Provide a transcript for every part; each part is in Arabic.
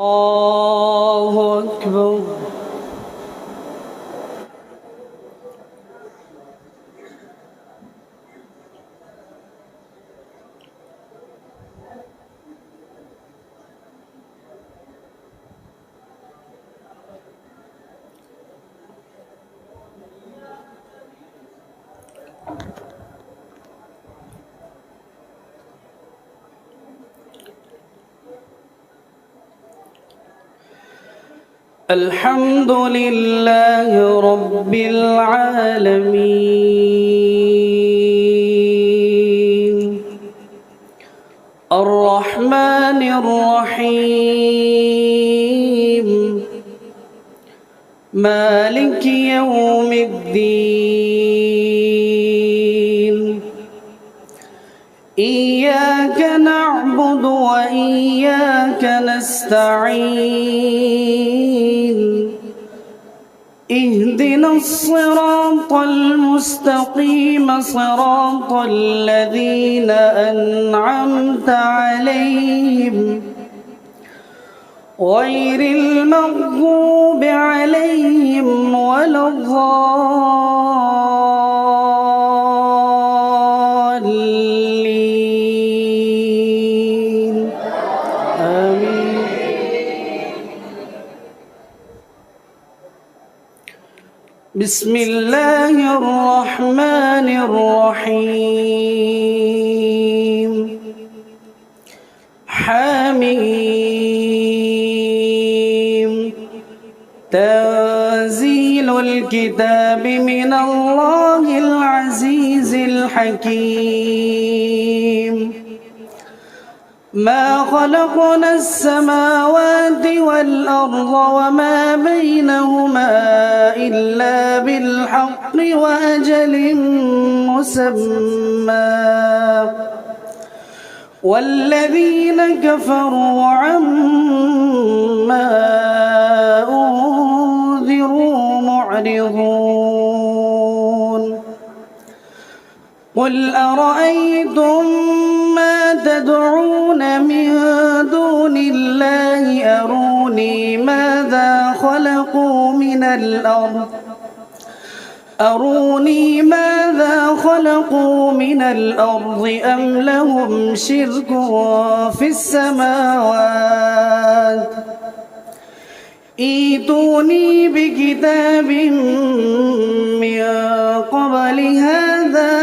الله أكبر. الحمد لله رب العالمين الرحمن الرحيم مالك يوم الدين إياك نعبد وإياك نستعين اهدنا الصراط المستقيم صراط الذين أنعمت عليهم غير المغضوب عليهم ولا الضالين آمين. بسم الله الرحمن الرحيم حميم تنزيل الكتاب من الله العزيز الحكيم ما خلقنا السماوات والأرض وما بينهما إلا بالحق وأجل مسمى والذين كفروا عما أنذروا معرضون قل أرأيتم ما تدعون من دون الله أروني ماذا خلقوا من الأرض أم لهم شرك في السماوات ائتوني بكتاب من قبل هذا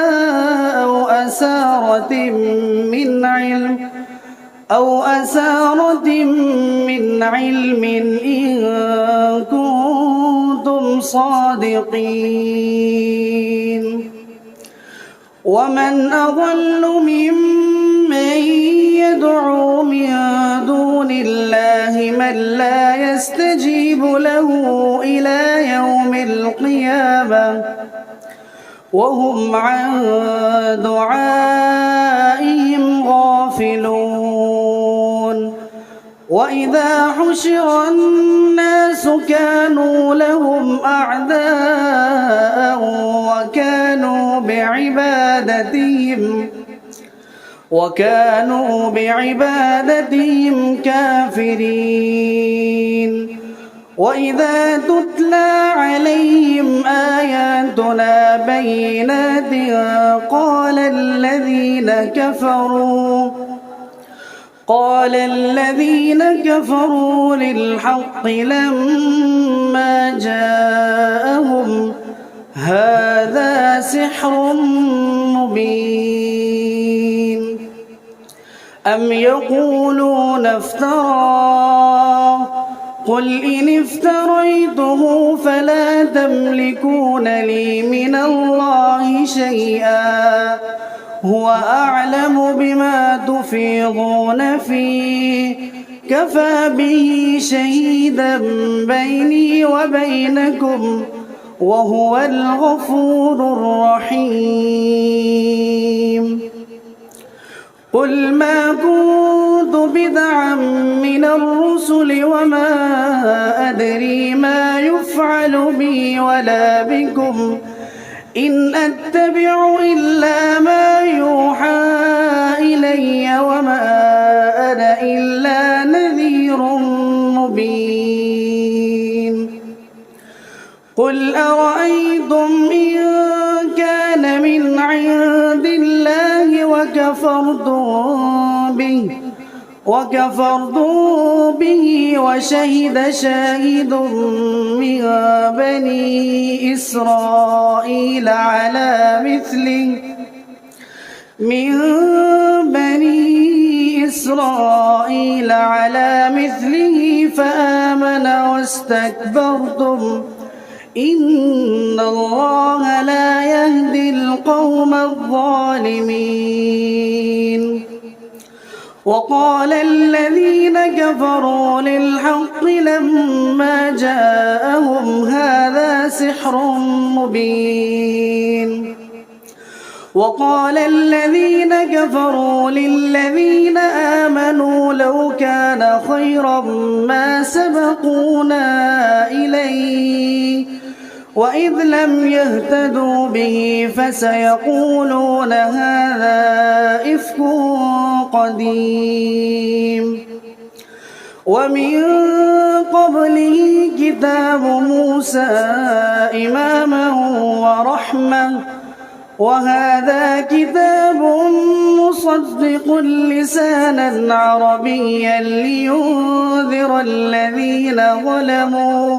أو أثارة من علم إن كنتم صادقين ومن أضل ممن يدعو من دون الله من لا يستجيب له إلى يوم القيامة وهم عن دعائهم غافلون وإذا حشر الناس كانوا لهم أعداء وكانوا بعبادتهم كافرين وإذا تتلى عليهم آياتنا بينات قال الذين كفروا للحق لما جاءهم هذا سحر مبين أم يقولون افتراه قل إن افتريته فلا تملكون لي من الله شيئا هو أعلم بما تفيضون فيه كفى به شهيدا بيني وبينكم وهو الغفور الرحيم قل ما كنت بدعا من الرسل وما أدري ما يفعل بي ولا بكم إن أتبع إلا ما يوحى إلي وما أنا إلا نذير مبين قل أرأيتم إن كان من عند الله وكفرتم به وشهد شاهد من بني إسرائيل على مثله فآمن واستكبرتم إن الله لا يهدي القوم الظالمين وقال الذين كفروا للحق لما جاءهم هذا سحر مبين وقال الذين كفروا للذين آمنوا لو كان خيرا ما سبقونا إليه وإذ لم يهتدوا به فسيقولون هذا إفك قديم ومن قبله كتاب موسى إماما ورحمة وهذا كتاب مصدق لسانا عربيا لينذر الذين ظلموا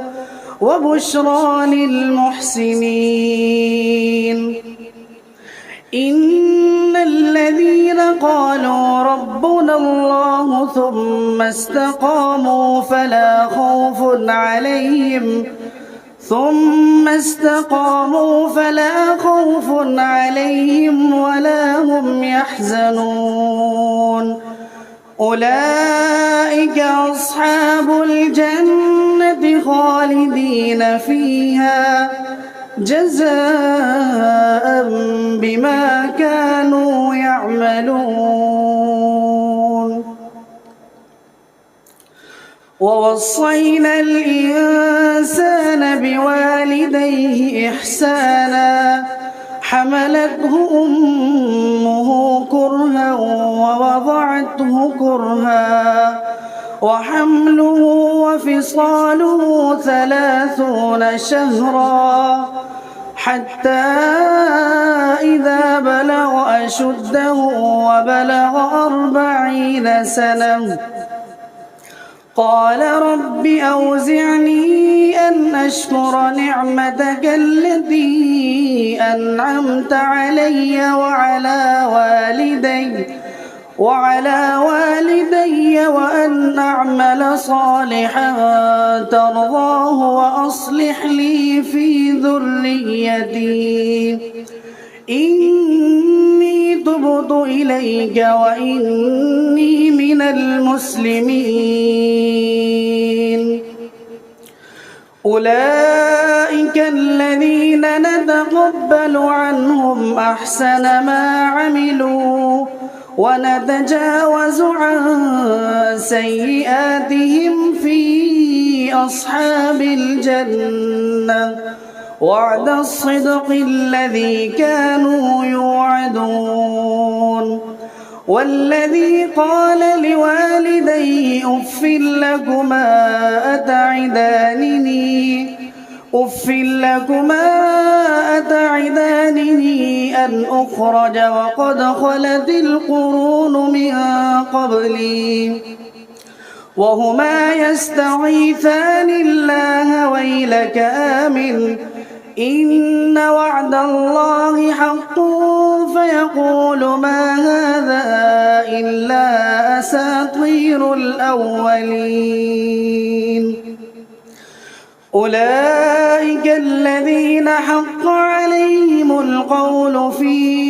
وبشرى للمحسنين إن الذين قالوا ربنا الله ثم استقاموا فلا خوف عليهم ولا هم يحزنون أولئك أصحاب الجنة خالدين فيها جزاء بما كانوا يعملون ووصينا الإنسان بوالديه إحسانا حملته أمه كرها ووضعته كرها وحمله وفصاله 30 شهرا حتى إذا بلغ أشده وبلغ 40 سنة قال رب أوزعني أن أشكر نعمتك التي أنعمت علي وعلى والدي وأن أعمل صالحا ترضاه وأصلح لي في ذريتي إني تبت إليك وإني من المسلمين أولئك الذين نتقبل عنهم أحسن ما عملوا ونتجاوز عن سيئاتهم في أصحاب الجنة وعد الصدق الذي كانوا يوعدون والذي قال لوالديه أف لكما أتعدانني أن أخرج وقد خلت القرون من قبلي وهما يستغيثان الله ويلك آمن إن وعد الله حق فيقول ما هذا إلا أساطير الأولين أولئك الذين حق عليهم القول في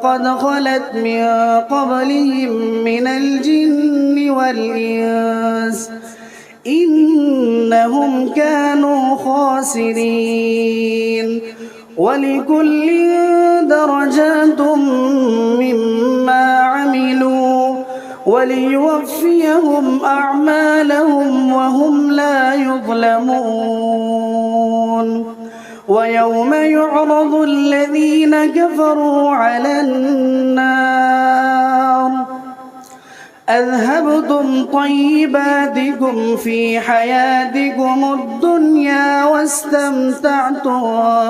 قد خلت من قبلهم من الجن والإنس إنهم كانوا خاسرين ولكل درجات مما عملوا وليوفيهم أعمالهم وهم لا يظلمون ويوم يعرض الذين كفروا على النار أذهبتم طيباتكم في حياتكم الدنيا واستمتعتم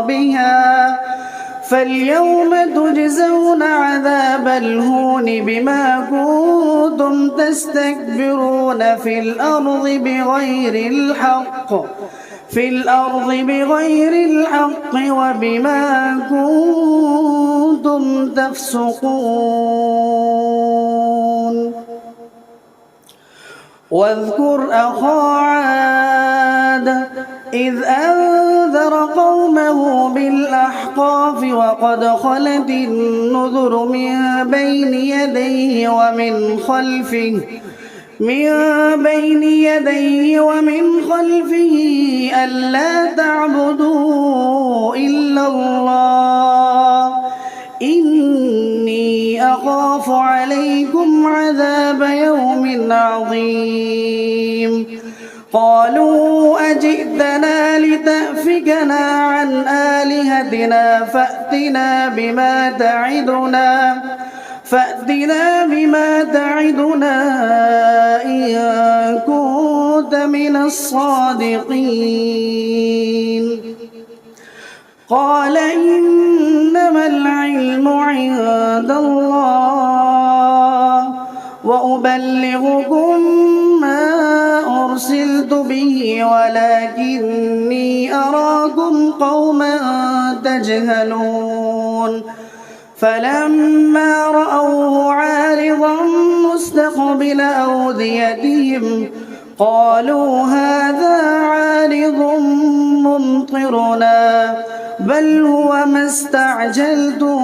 بها فاليوم تجزون عذاب الهون بما كنتم تستكبرون في الأرض بغير الحق وبما كنتم تفسقون. واذكر أخا عاد إذ أنذر قومه بالأحقاف وقد خلت النذر من بين يديه ومن خلفه ألا تعبدوا إلا الله إني أخاف عليكم عذاب يوم عظيم. قالوا أجئتنا لتأفكنا عن آلهتنا فأتنا بما تعدنا إن كنت من الصادقين. قال إنما العلم عند الله وأبلغكم ما أرسلت به ولكني أراكم قوما تجهلون. فلما رأوه عارضا مستقبل أوديتهم قالوا هذا عارض ممطرنا بل هو ما استعجلتم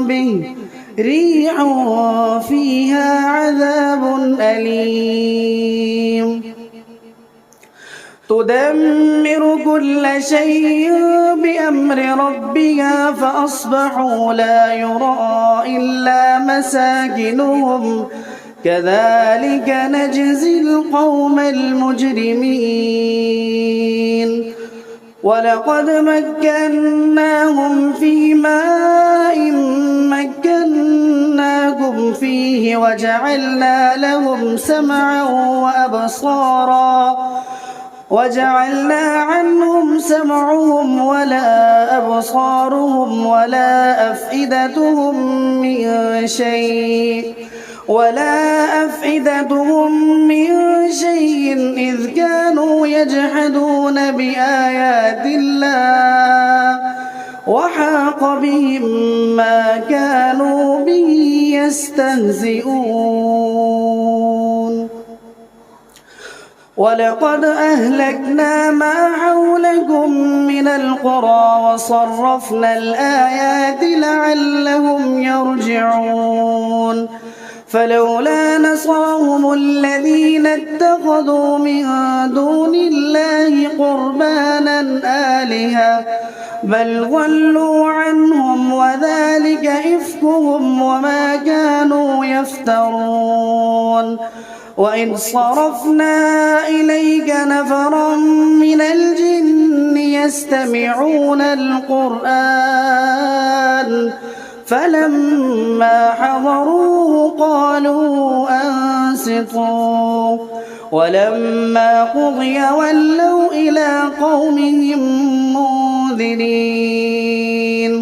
به ريح فيها عذاب أليم تدمر كل شيء بأمر ربها فأصبحوا لا يرى إلا مساكنهم كذلك نجزي القوم المجرمين. ولقد مكناهم في ماء مكناكم فيه وجعلنا عنهم سمعهم ولا أبصارهم ولا أفئدتهم من شيء إذ كانوا يجحدون بآيات الله وحاق بهم ما كانوا به يستهزئون. ولقد أهلكنا ما حولكم من القرى وصرفنا الآيات لعلهم يرجعون. فلولا نصرهم الذين اتخذوا من دون الله قربانا آلهة بل ضلوا عنهم وذلك إفكهم وما كانوا يفترون. وإذ صرفنا إليك نفرا من الجن يستمعون القرآن فلما حضروه قالوا أنصتوا ولما قضي ولوا إلى قومهم منذرين.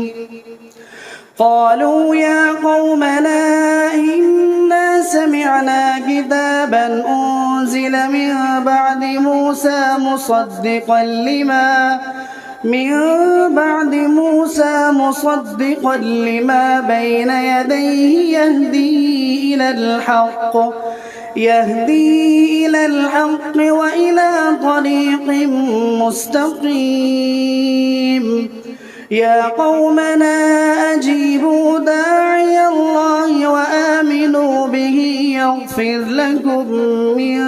قالوا يا قومنا إنا سمعنا كتابا أنزل من بعد موسى مصدقا لما بين يديه يهدي إلى الحق وإلى طريق مستقيم. يا قومنا أجيبوا داعي الله وآمنوا به يغفر لكم من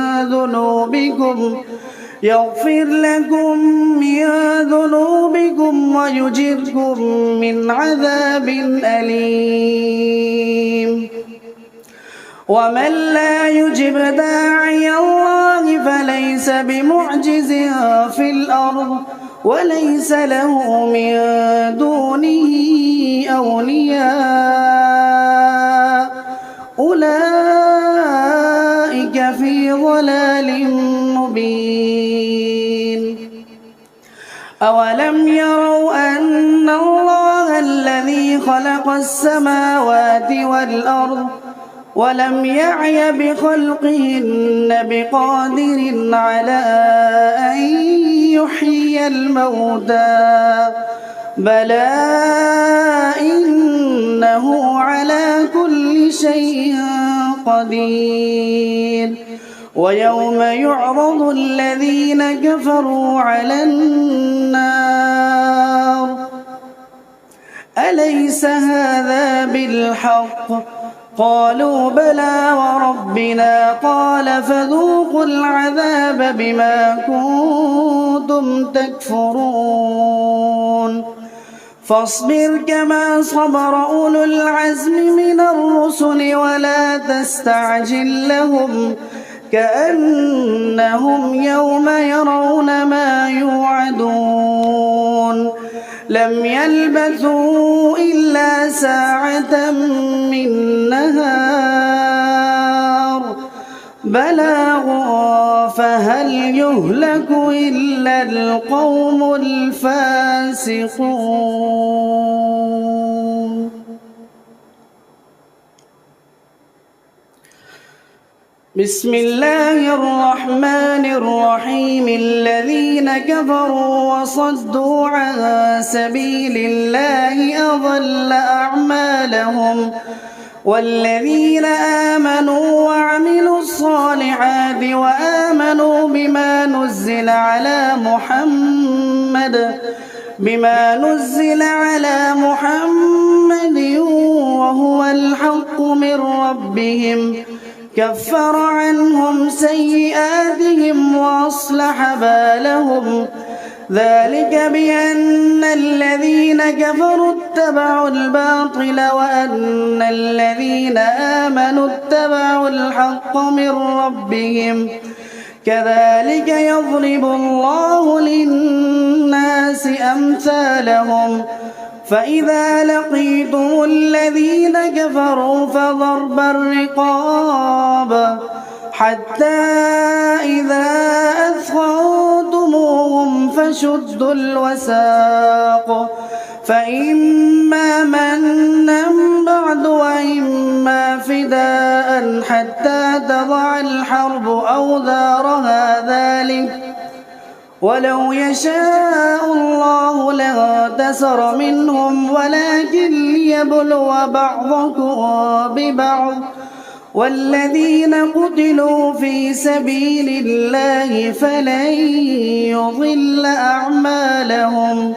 ذنوبكم ويجركم من عذاب أليم. ومن لا يجب داعي الله فليس بمعجز في الأرض وليس له من دونه أولياء أولئك مبين أولم يروا أن الله الذي خلق السماوات والأرض ولم يعي بخلقهن بقادر على أن يحيي الموتى بلى إنه على كل شيء قدير ويوم يعرض الذين كفروا على النار أليس هذا بالحق قالوا بلى وربنا قال فذوقوا العذاب بما كنتم تكفرون فاصبر كما صبر أولو العزم من الرسل ولا تستعجل لهم كأنهم يوم يرون ما يوعدون لم يلبثوا إلا ساعة من نهار بلاغ فهل يهلك إلا القوم الفاسقون بسم الله الرحمن الرحيم الذين كفروا وصدوا عن سبيل الله أضل أعمالهم والذين آمنوا وعملوا الصالحات وآمنوا بما نزل على محمد وهو الحق من ربهم كفر عنهم سيئاتهم وأصلح بالهم ذلك بأن الذين كفروا اتبعوا الباطل وأن الذين آمنوا اتبعوا الحق من ربهم كذلك يضرب الله للناس أمثالهم فإذا لقيتم الذين كفروا فضرب الرقاب حتى إذا أثخنتموهم فشدوا الوثاق فإما منا بعد وإما فداء حتى تضع الحرب أوزارها ذلك ولو يشاء الله لاغتسر منهم ولكن ليبلو بعضكم ببعض والذين قتلوا في سبيل الله فلن يضل أعمالهم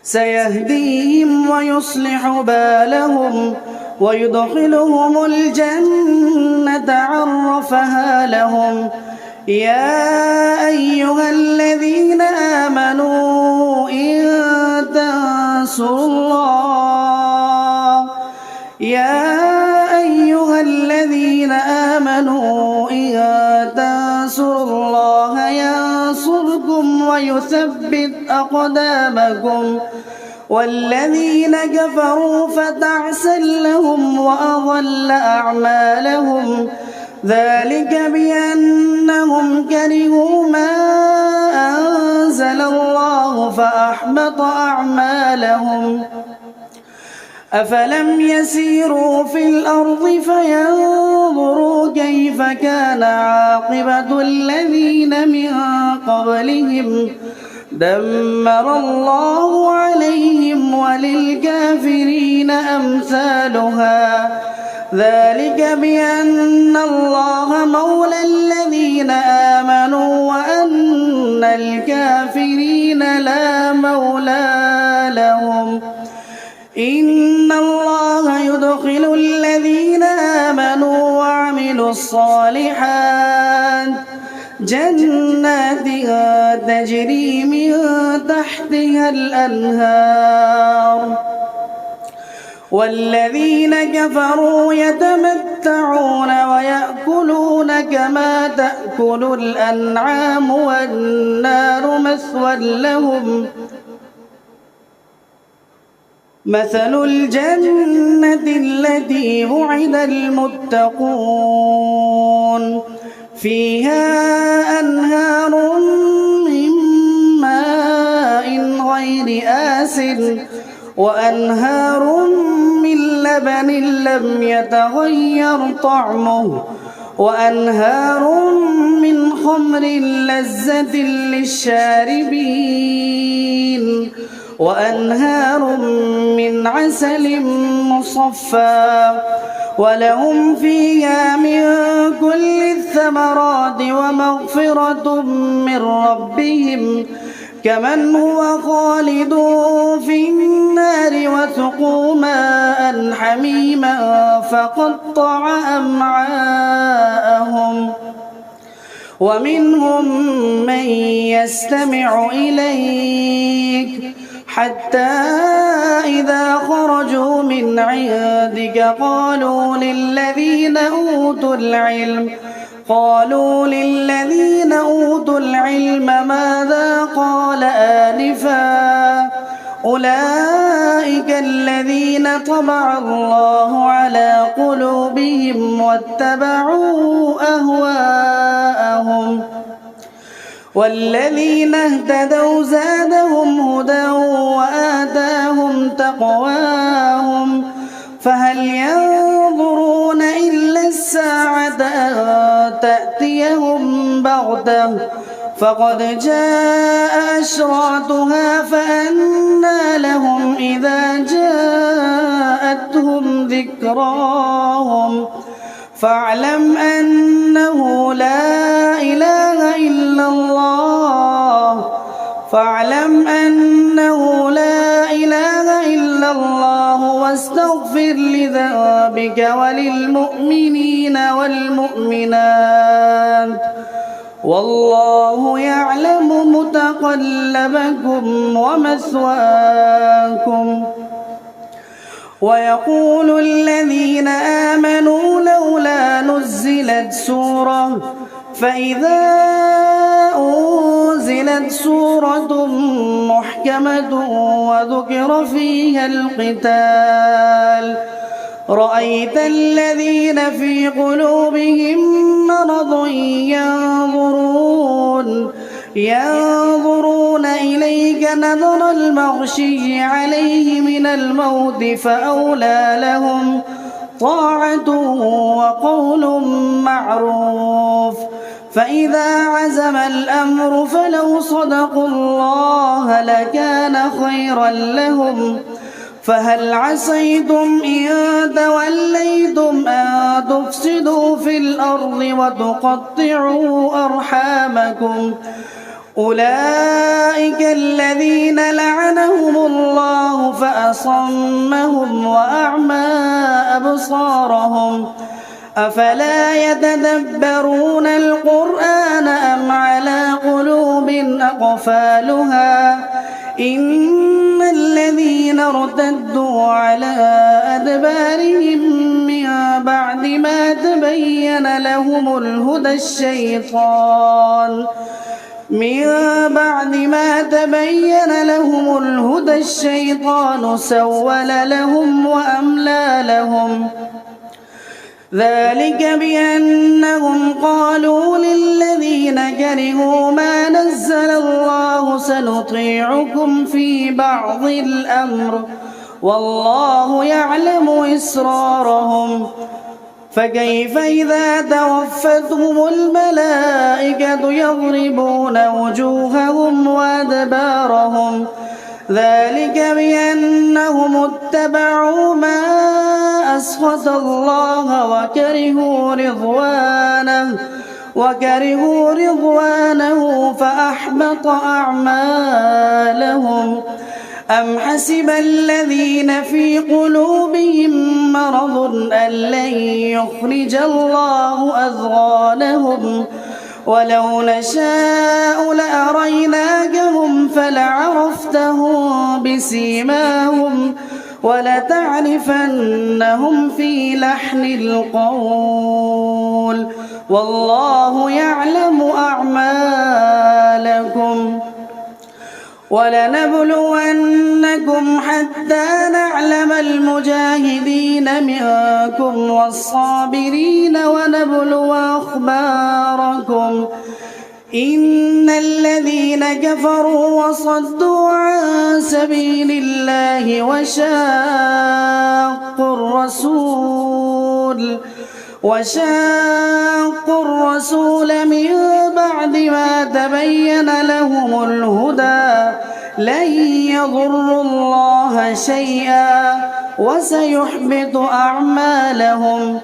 سيهديهم ويصلح بالهم ويدخلهم الجنة عرفها لهم يا أيها الذين آمنوا إن تنصروا الله ينصركم ويثبت أقدامكم والذين كفروا فتعسا لهم وأضل أعمالهم ذلك بأنهم كرهوا ما أنزل الله فأحبط أعمالهم أفلم يسيروا في الأرض فينظروا كيف كان عاقبة الذين من قبلهم دمر الله عليهم وللكافرين أمثالها ذلك بأن الله مولى الذين آمنوا وأن الكافرين لا مولى لهم إن الله يدخل الذين آمنوا وعملوا الصالحات جنات تجري من تحتها الأنهار والذين كفروا يتمتعون ويأكلون كما تأكل الأنعام والنار مثوى لهم مثل الجنة التي وعد المتقون فيها أنهار وأنهار من لبن لم يتغير طعمه وأنهار من خمر لذة للشاربين وأنهار من عسل مصفى ولهم فيها من كل الثمرات ومغفرة من ربهم كمن هو خالد في النار وسقوا ماء حميما فقطع أمعاءهم ومنهم من يستمع إليك حتى إذا خرجوا من عندك قالوا للذين أوتوا العلم ماذا قال آنفا أولئك الذين طبع الله على قلوبهم واتبعوا أهواءهم والذين اهتدوا زادهم هدى وآتاهم تقواهم فهل ينظرون إلا الساعة أن تأتيهم بغتة فقد جاء أشراطها فأنى لهم إذا جاءتهم ذكراهم فاعلم أنه لا إله إلا الله واستغفر لذنبك وللمؤمنين والمؤمنات والله يعلم متقلبكم ومثواكم. ويقول الذين آمنوا لولا نزلت سورة فإذا أنزلت سورة محكمة وذكر فيها القتال رأيت الذين في قلوبهم مرض ينظرون إليك نظر المغشي عليه من الموت فأولى لهم طاعة وقول معروف فإذا عزم الأمر فلو صدقوا الله لكان خيرا لهم فهل عسيتم إن توليتم أن تفسدوا في الأرض وتقطعوا أرحامكم أولئك الذين لعنهم الله فأصمهم وأعمى أبصارهم أفلا يتدبرون القرآن أم على قلوب أقفالها إن الذين ارتدوا على أدبارهم من بعد ما تبين لهم الهدى الشيطان سول لهم وأملى لهم ذلك بأنهم قالوا للذين كرهوا ما نزل الله سنطيعكم في بعض الأمر والله يعلم إسرارهم فكيف إذا توفتهم الملائكة يضربون وجوههم وأدبارهم ذلك بأنهم اتبعوا ما أسخط الله وكرهوا رضوانه فأحبط أعمالهم أم حسب الذين في قلوبهم مرض أن لن يخرج الله أضغانهم ولو نشاء لأريناكهم فلعرفتهم بسيماهم ولتعرفنهم في لحن القول والله يعلم أعمالكم ولنبلونكم حتى نعلم المجاهدين منكم والصابرين ونبلو أخباركم إن الذين كفروا وصدوا عن سبيل الله وشاقوا الرسول من بعد ما تبين لهم الهدى لن يضروا الله شيئا وسيحبط أعمالهم.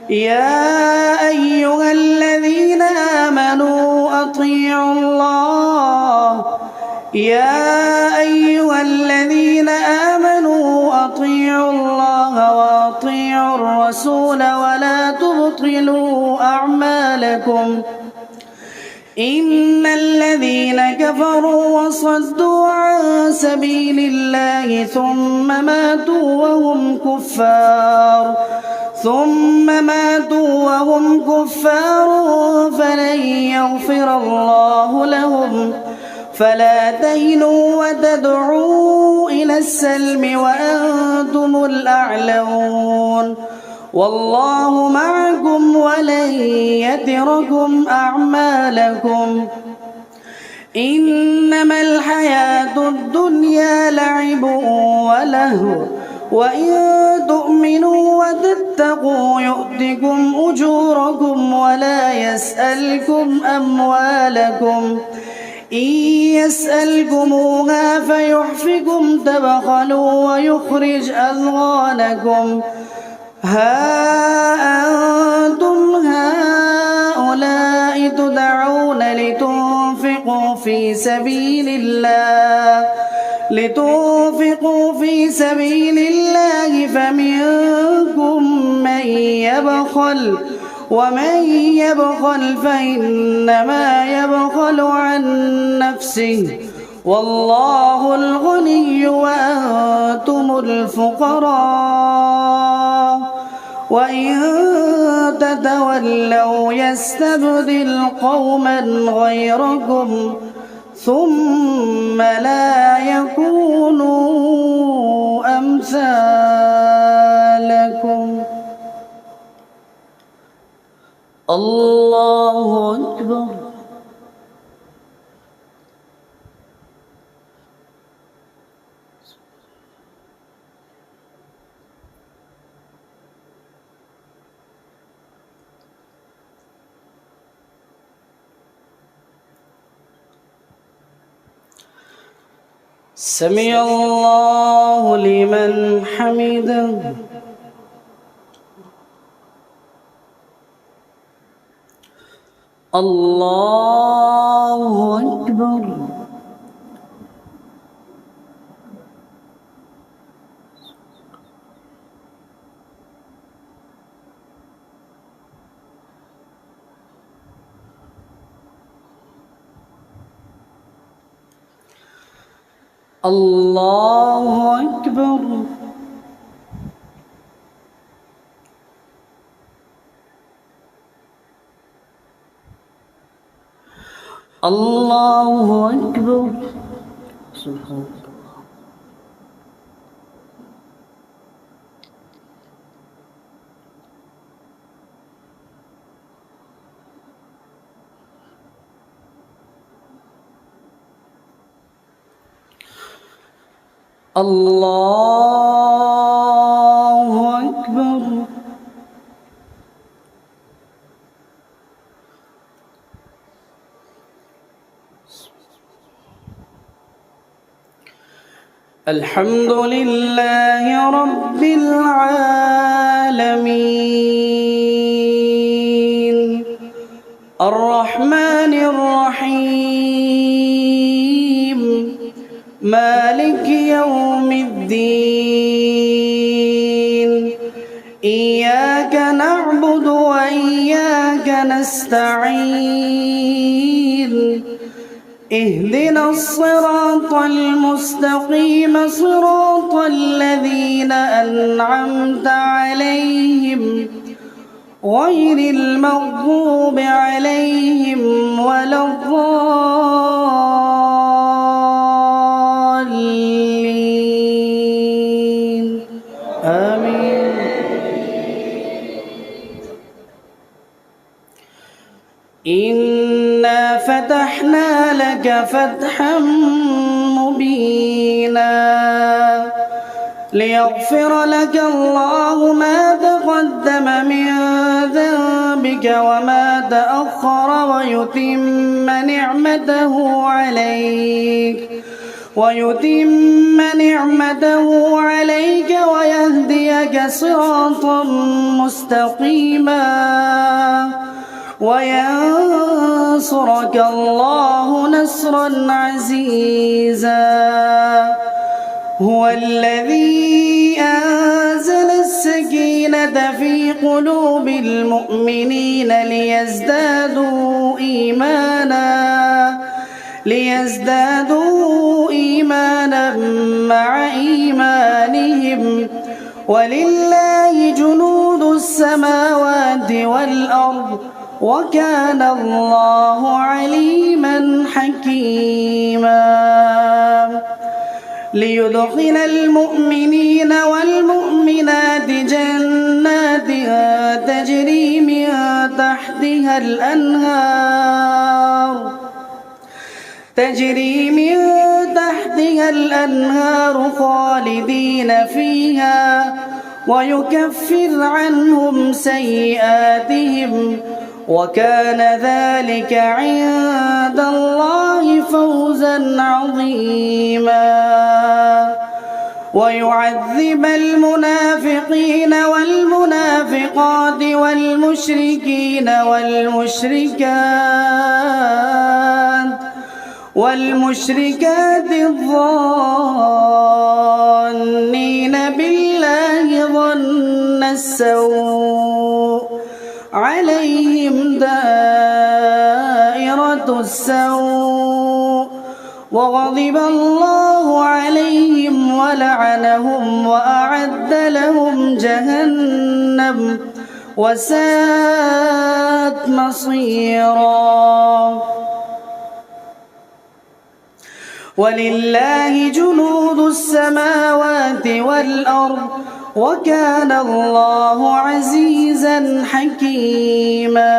يا أيها الذين آمنوا أطيعوا الله وأطيعوا الرسول ولا تبطلوا أعمالكم. إن الذين كفروا وصدوا عن سبيل الله ثم ماتوا وهم كفار فلن يغفر الله لهم. فلا تهنوا وتدعوا إلى السلم وأنتم الأعلون والله معكم ولن يتركم أعمالكم. إنما الحياة الدنيا لعب ولهو وإن تؤمنوا وتتقوا يؤتكم أجوركم ولا يسألكم أموالكم. إن يسألكموها فيحفكم تبخلوا ويخرج أضغانكم. ها أنتم هؤلاء تدعون لتنفقوا في سبيل الله فمنكم من يبخل ومن يبخل فإنما يبخل عن نفسه والله الغني وأنتم الفقراء وإن تتولوا يستبدل قوما غيركم ثم لا يكونوا أمثالكم. الله أكبر. سمع الله لمن حمده. الله أكبر. الله أكبر. الله أكبر. سبحان الله. الله أكبر. الحمد لله رب العالمين الرحمن الرحيم مالك يوم الدين إياك نعبد وإياك نستعين اهدنا الصراط المستقيم صراط الذين أنعمت عليهم غير المغضوب عليهم ولا الضالين آمين. إنا ففتحنا لك فتحا مبينا ليغفر لك الله ما تقدم من ذنبك وما تأخر ويتم نعمته عليك ويهديك صراطا مستقيما وينصرك الله نصرا عزيزا. هو الذي أنزل السكينة في قلوب المؤمنين ليزدادوا إيمانا مع إيمانهم ولله جنود السماوات والأرض وكان الله عليما حكيما. ليدخل المؤمنين والمؤمنات جنات تجري من تحتها الأنهار خالدين فيها ويكفر عنهم سيئاتهم وكان ذلك عند الله فوزا عظيما. ويعذب المنافقين والمنافقات والمشركات الظانين بالله ظن السوء عليهم دائرة السوء وغضب الله عليهم ولعنهم وأعد لهم جهنم وساءت مصيرا. ولله جنود السماوات والأرض وكان الله عزيزا حكيما.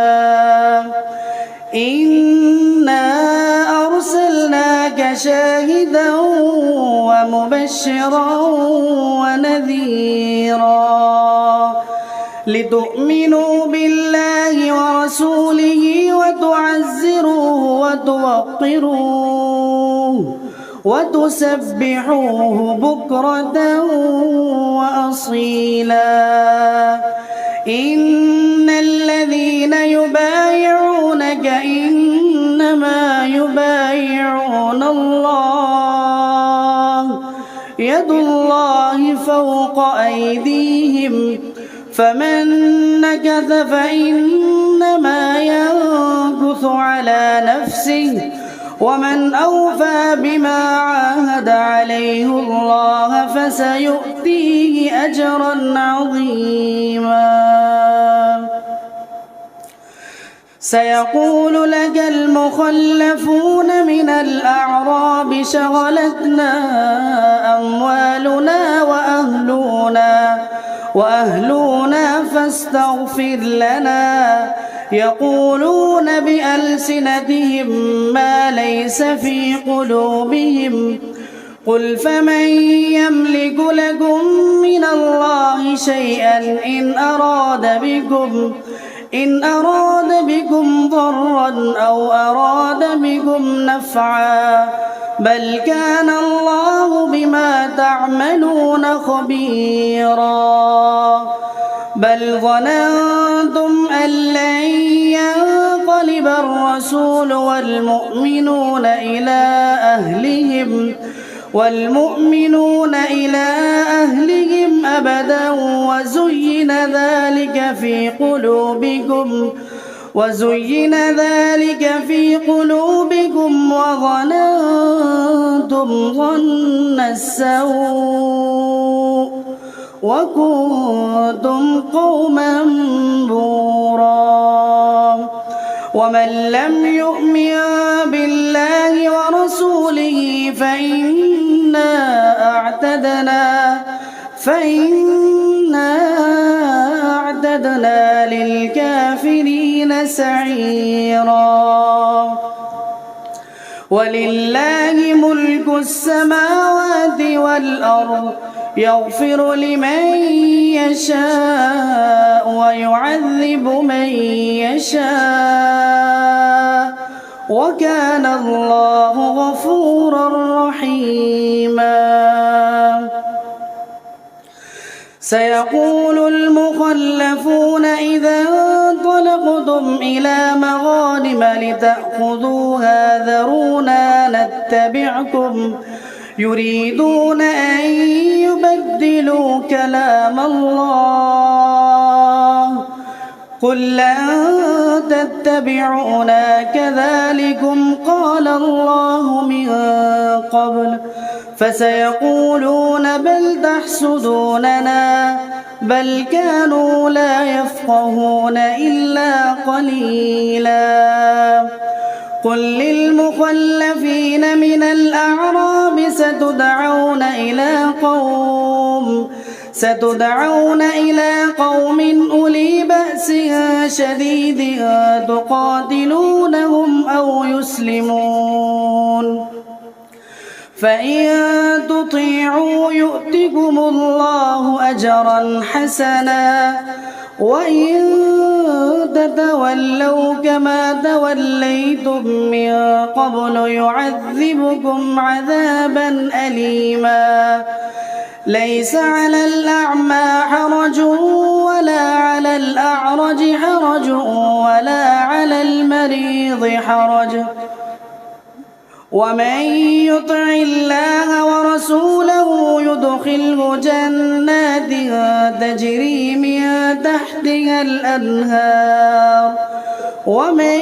إنا أرسلناك شاهدا ومبشرا ونذيرا لتؤمنوا بالله ورسوله وتعزروه وتوقروه وتسبحوه بكرة وأصيلا. إن الذين يبايعونك إنما يبايعون الله يد الله فوق أيديهم فمن نكث فإنما ينكث على نفسه ومن أوفى بما عاهد عليه الله فسيؤتيه أجرا عظيما. سيقول لك المخلفون من الأعراب شغلتنا أموالنا وأهلنا فاستغفر لنا يقولون بألسنتهم ما ليس في قلوبهم قل فمن يملك لكم من الله شيئا إن أراد بكم ضرا أو أراد بكم نفعا بل كان الله بما تعملون خبيرا. بل ظننتم أن لن ينقلب الرسول والمؤمنون إلى أهلهم أبدا وزين ذلك في قلوبكم وظننتم ظن السوء وكنتم قوما بورا. ومن لم يؤمن بالله ورسوله فإنا أعتدنا للكافرين سعيرا. ولله ملك السماوات والأرض يغفر لمن يشاء ويعذب من يشاء وكان الله غفورا رحيما. سيقول المخلفون إذا انطلقتم إلى مغانم لتأخذوها ذرونا نتبعكم يريدون أن يبدلوا كلام الله قل لن تتبعونا كذلكم قال الله من قبل فسيقولون بل تحسدوننا بل كانوا لا يفقهون إلا قليلا. قل للمخلفين من الأعراب ستدعون إلى قوم أولي بأس شديد تقاتلونهم أو يسلمون فإن تطيعوا يؤتكم الله أجرا حسنا وإن تتولوا كما توليتم من قبل يعذبكم عذابا أليما. ليس على الأعمى حرج ولا على الأعرج حرج ولا على المريض حرج ومن يطع الله ورسوله يدخله جنات تجري من تحتها الأنهار ومن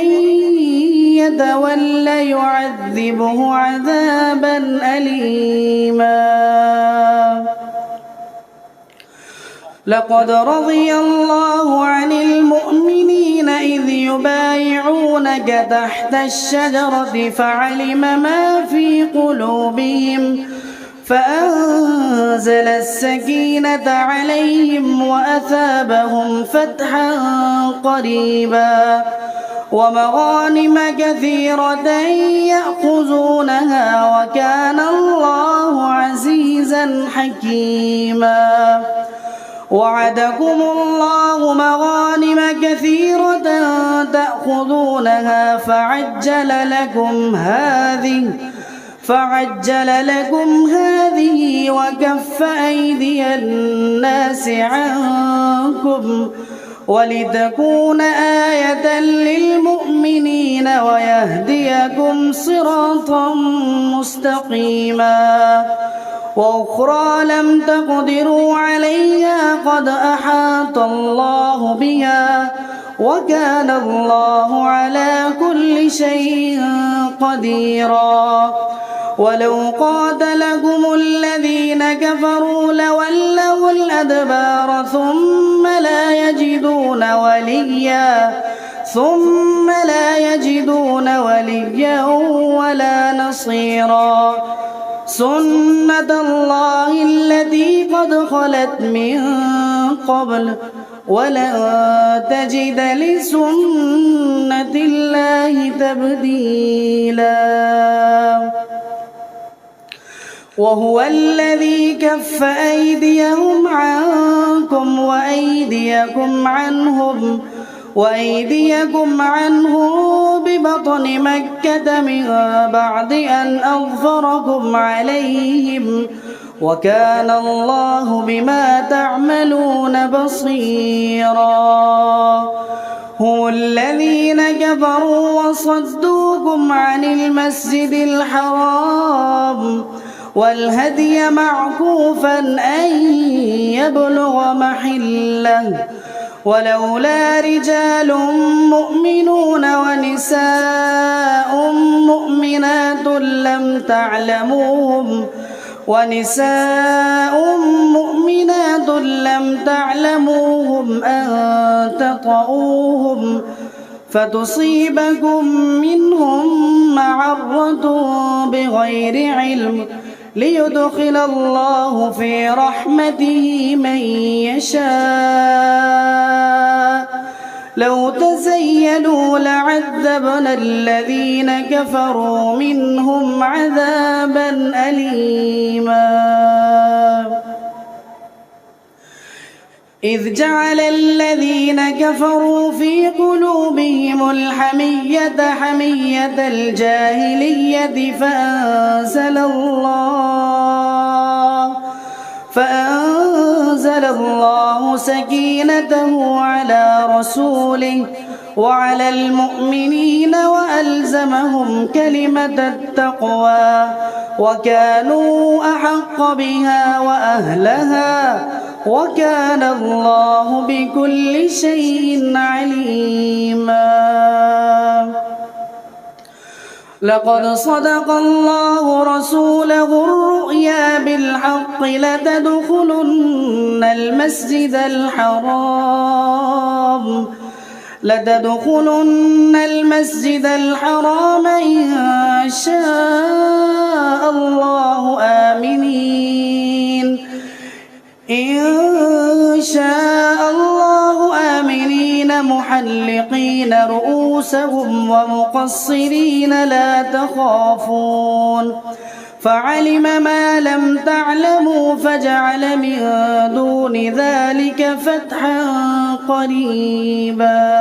يتول يعذبه عذابا أليما. لقد رضي الله عن المؤمنين إذ يبايعونك تحت الشجرة فعلم ما في قلوبهم فأنزل السكينة عليهم وأثابهم فتحا قريبا ومغانم كثيرة يأخذونها وكان الله عزيزا حكيما. وعدكم الله مغانم كثيرة تأخذونها فعجل لكم هذه وكف أيدي الناس عنكم ولتكون آية للمؤمنين ويهديكم صراطا مستقيما. وأخرى لم تقدروا عليها قد أحاط الله بها وكان الله على كل شيء قديرا. ولو قاتلكم الذين كفروا لولوا الأدبار ثم لا يجدون وليا ولا نصيرا. سنة الله التي قد خلت من قبل ولن تجد لسنة الله تبديلا. وهو الذي كف أيديهم عنكم وأيديكم عنهم ببطن مكة من بعد أن أظفركم عليهم وكان الله بما تعملون بصيرا. هم الذين كفروا وصدوكم عن المسجد الحرام والهدي معكوفا أن يبلغ محله ولولا رجال مؤمنون ونساء مؤمنات لم تعلموهم أن تطؤوهم فتصيبكم منهم معرة بغير علم ليدخل الله في رحمته من يشاء لو تزيلوا لعذبنا الذين كفروا منهم عذابا أليما إذ جعل الذين كفروا في قلوبهم الحمية حمية الجاهلية فأنزل الله سكينته على رسوله وعلى المؤمنين وألزمهم كلمة التقوى وكانوا أحق بها وأهلها وكان الله بكل شيء عليما لقد صدق الله رسوله الرؤيا بالحق لتدخلن المسجد الحرام إن شاء الله آمنين محلقين رؤوسهم ومقصرين لا تخافون فعلم ما لم تعلموا فجعل من دون ذلك فتحا قريبا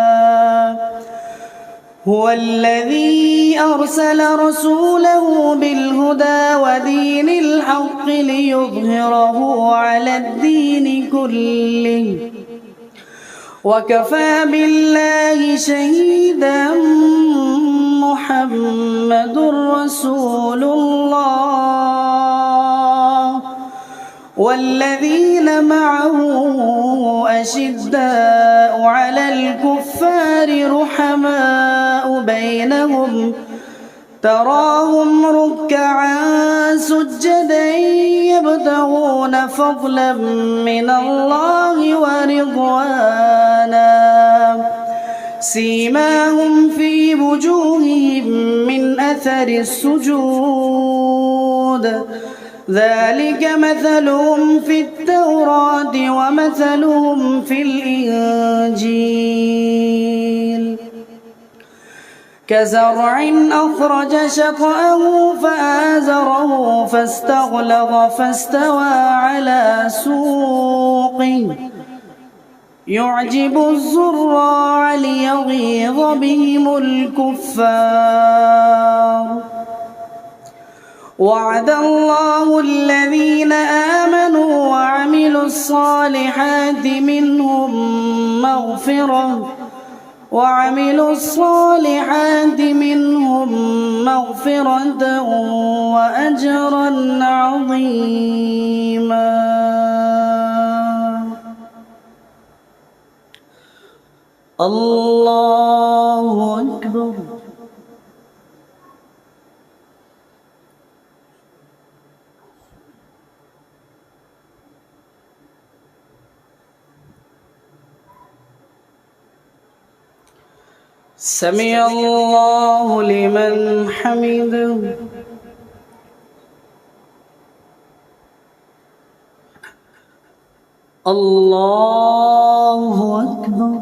هو الذي أرسل رسوله بالهدى ودين الحق ليظهره على الدين كله وكفى بالله شهيدا محمد رسول الله والذين معه أشداء على الكفار رحماء بينهم تراهم ركعا سجدا يبتغون فضلا من الله ورضوانا سيماهم في وجوههم من أثر السجود ذلك مثلهم في التوراة ومثلهم في الإنجيل كزرع أخرج شطأه فآزره فاستغلظ فاستوى على سوقه يعجب الزراع ليغيظ بهم الكفار وعد الله الذين آمنوا وعملوا الصالحات منهم مغفرة وأجرا عظيما الله أكبر سمع الله لمن حمده الله أكبر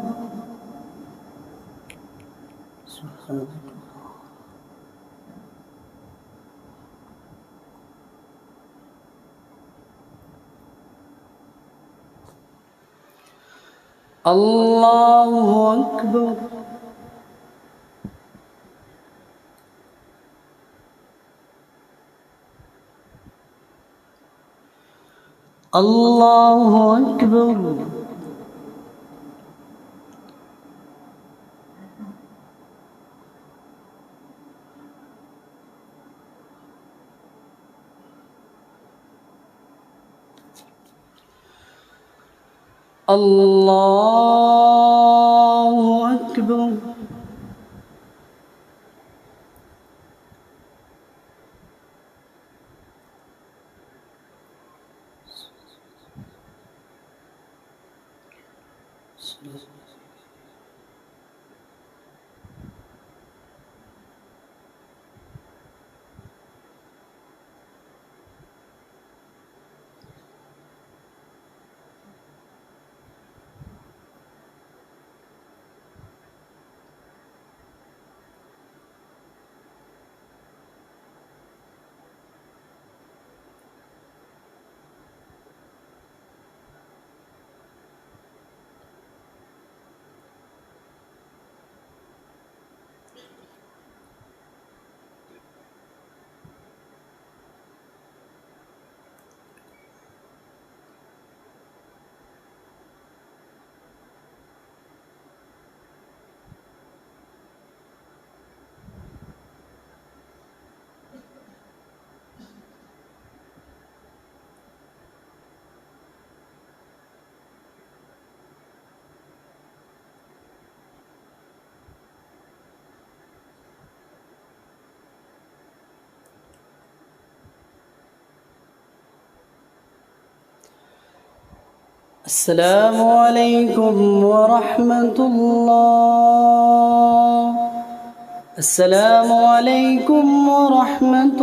الله أكبر الله أكبر الله أكبر السلام عليكم ورحمة الله. السلام عليكم ورحمة